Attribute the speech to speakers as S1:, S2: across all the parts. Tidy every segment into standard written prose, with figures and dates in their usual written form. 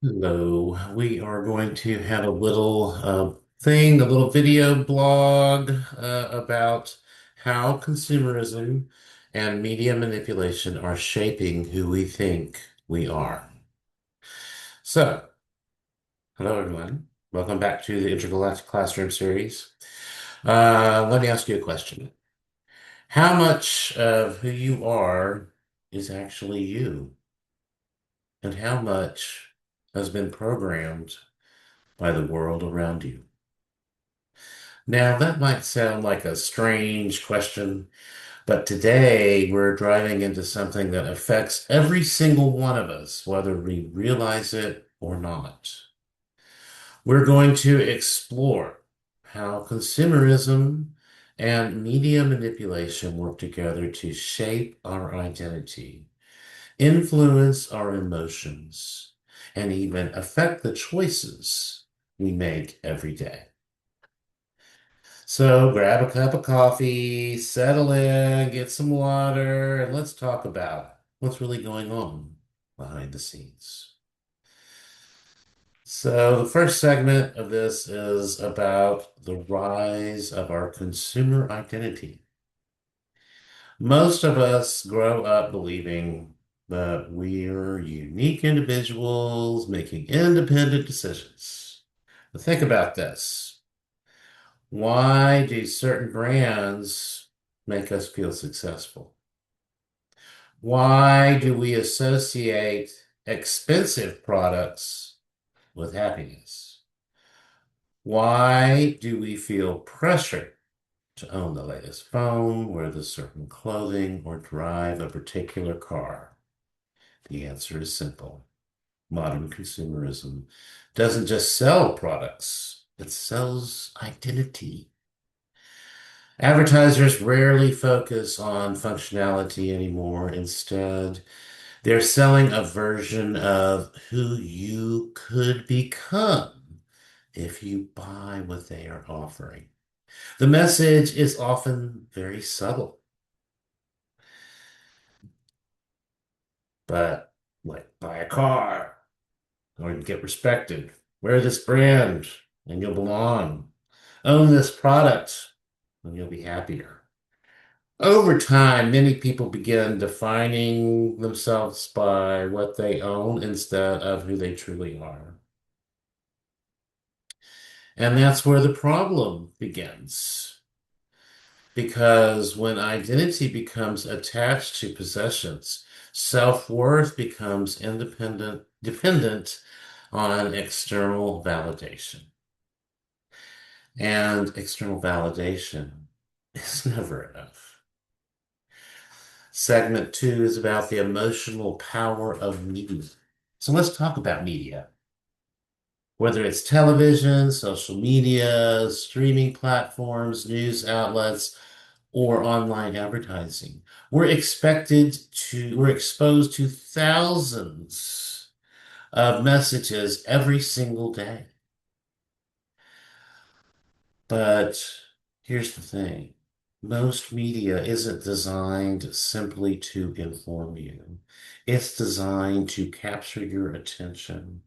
S1: Hello, we are going to have a little video blog about how consumerism and media manipulation are shaping who we think we are. So, hello everyone. Welcome back to the Integral Classroom series. Let me ask you a question. How much of who you are is actually you? And how much has been programmed by the world around you? Now, that might sound like a strange question, but today we're driving into something that affects every single one of us, whether we realize it or not. We're going to explore how consumerism and media manipulation work together to shape our identity, influence our emotions, and even affect the choices we make every day. So grab a cup of coffee, settle in, get some water, and let's talk about what's really going on behind the scenes. So the first segment of this is about the rise of our consumer identity. Most of us grow up believing that we're unique individuals making independent decisions. But think about this. Why do certain brands make us feel successful? Why do we associate expensive products with happiness? Why do we feel pressure to own the latest phone, wear the certain clothing, or drive a particular car? The answer is simple. Modern consumerism doesn't just sell products, it sells identity. Advertisers rarely focus on functionality anymore. Instead, they're selling a version of who you could become if you buy what they are offering. The message is often very subtle, but like buy a car or get respected, wear this brand and you'll belong, own this product and you'll be happier. Over time, many people begin defining themselves by what they own instead of who they truly are. And that's where the problem begins. Because when identity becomes attached to possessions, self-worth becomes dependent on external validation. And external validation is never enough. Segment two is about the emotional power of media. So let's talk about media. Whether it's television, social media, streaming platforms, news outlets, or online advertising, we're exposed to thousands of messages every single day. But here's the thing. Most media isn't designed simply to inform you. It's designed to capture your attention.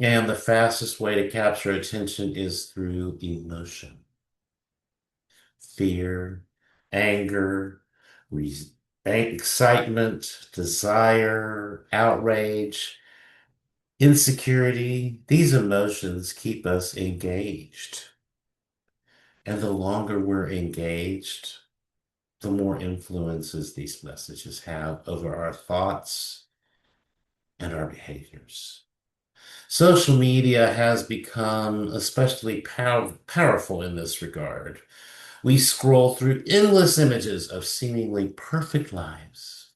S1: And the fastest way to capture attention is through emotion, fear, anger, re- excitement, desire, outrage, insecurity. These emotions keep us engaged. And the longer we're engaged, the more influences these messages have over our thoughts and our behaviors. Social media has become especially powerful in this regard. We scroll through endless images of seemingly perfect lives,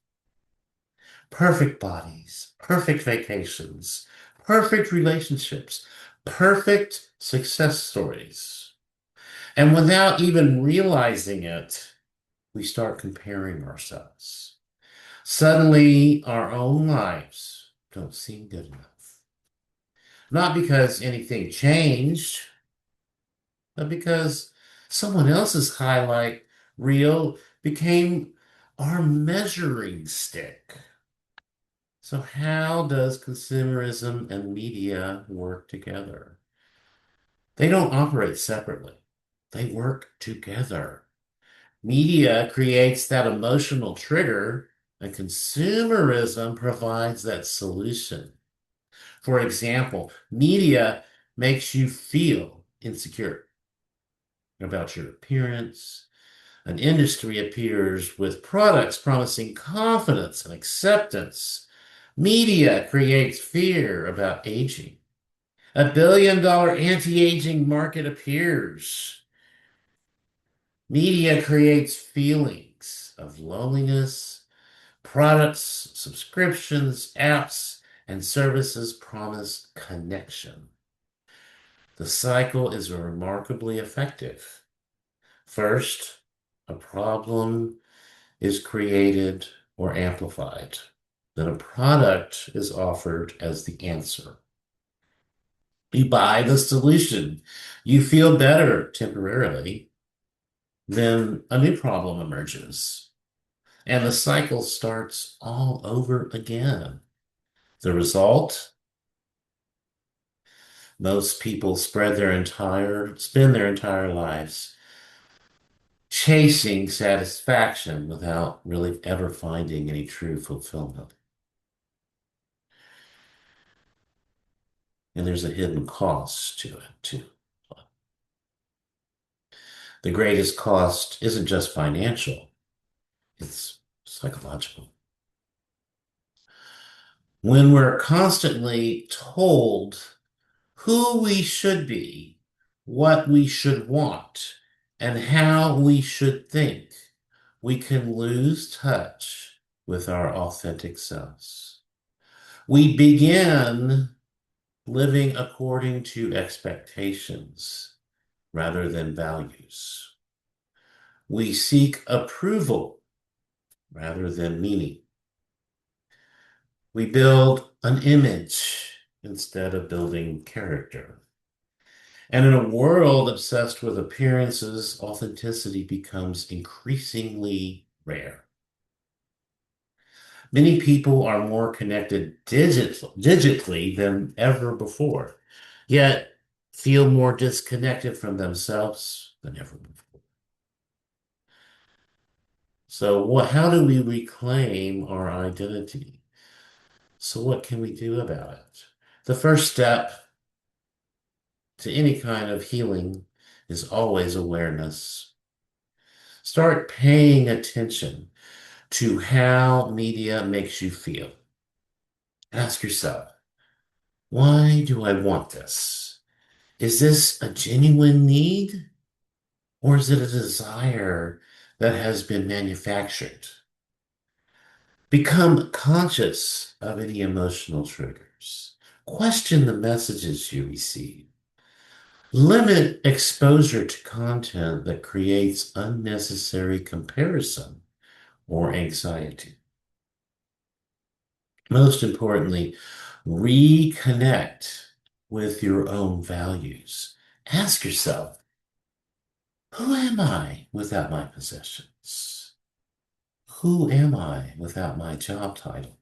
S1: perfect bodies, perfect vacations, perfect relationships, perfect success stories. And without even realizing it, we start comparing ourselves. Suddenly, our own lives don't seem good enough. Not because anything changed, but because someone else's highlight reel became our measuring stick. So how does consumerism and media work together? They don't operate separately. They work together. Media creates that emotional trigger, and consumerism provides that solution. For example, media makes you feel insecure about your appearance. An industry appears with products promising confidence and acceptance. Media creates fear about aging. $1 billion anti-aging market appears. Media creates feelings of loneliness. Products, subscriptions, apps, and services promise connection. The cycle is remarkably effective. First, a problem is created or amplified. Then a product is offered as the answer. You buy the solution. You feel better temporarily. Then a new problem emerges, and the cycle starts all over again. The result, most people spend their entire lives chasing satisfaction without really ever finding any true fulfillment. And there's a hidden cost to it too. The greatest cost isn't just financial, it's psychological. When we're constantly told who we should be, what we should want, and how we should think, we can lose touch with our authentic selves. We begin living according to expectations rather than values. We seek approval rather than meaning. We build an image instead of building character. And in a world obsessed with appearances, authenticity becomes increasingly rare. Many people are more connected digitally than ever before, yet feel more disconnected from themselves than ever before. So how do we reclaim our identity? So what can we do about it? The first step to any kind of healing is always awareness. Start paying attention to how media makes you feel. Ask yourself, why do I want this? Is this a genuine need, or is it a desire that has been manufactured? Become conscious of any emotional triggers. Question the messages you receive. Limit exposure to content that creates unnecessary comparison or anxiety. Most importantly, reconnect with your own values. Ask yourself, who am I without my possessions? Who am I without my job title?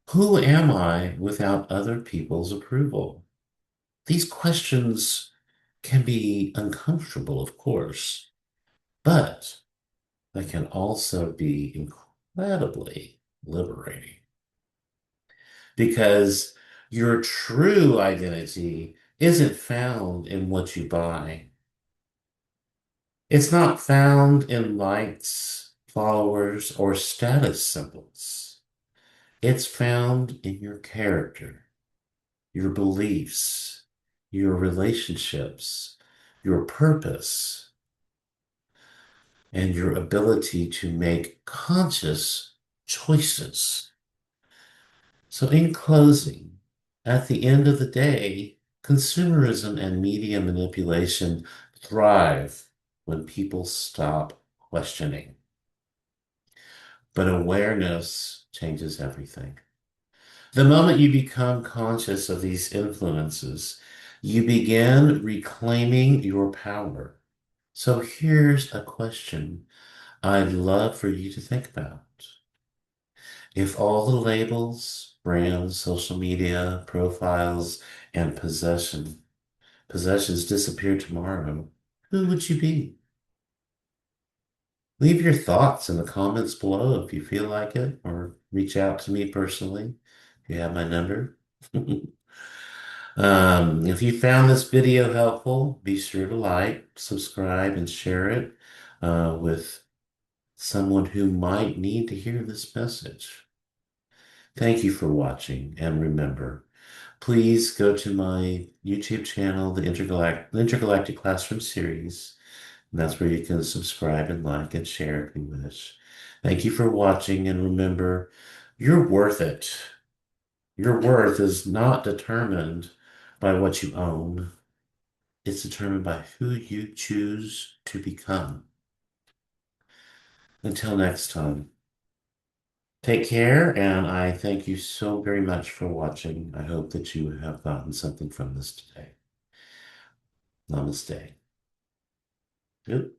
S1: Who am I without other people's approval? These questions can be uncomfortable, of course, but they can also be incredibly liberating because your true identity isn't found in what you buy. It's not found in likes, followers, or status symbols. It's found in your character, your beliefs, your relationships, your purpose, and your ability to make conscious choices. So, in closing, at the end of the day, consumerism and media manipulation thrive when people stop questioning. But awareness changes everything. The moment you become conscious of these influences, you begin reclaiming your power. So here's a question I'd love for you to think about. If all the labels, brands, social media, profiles, and possessions disappear tomorrow, who would you be? Leave your thoughts in the comments below if you feel like it, or reach out to me personally if you have my number. If you found this video helpful, be sure to like, subscribe, and share it with someone who might need to hear this message. Thank you for watching, and remember, please go to my YouTube channel, the Intergalactic Classroom Series. And that's where you can subscribe and like and share if you wish. Thank you for watching, and remember, you're worth it. Your worth is not determined by what you own. It's determined by who you choose to become. Until next time, take care, and I thank you so very much for watching. I hope that you have gotten something from this today. Namaste. Good.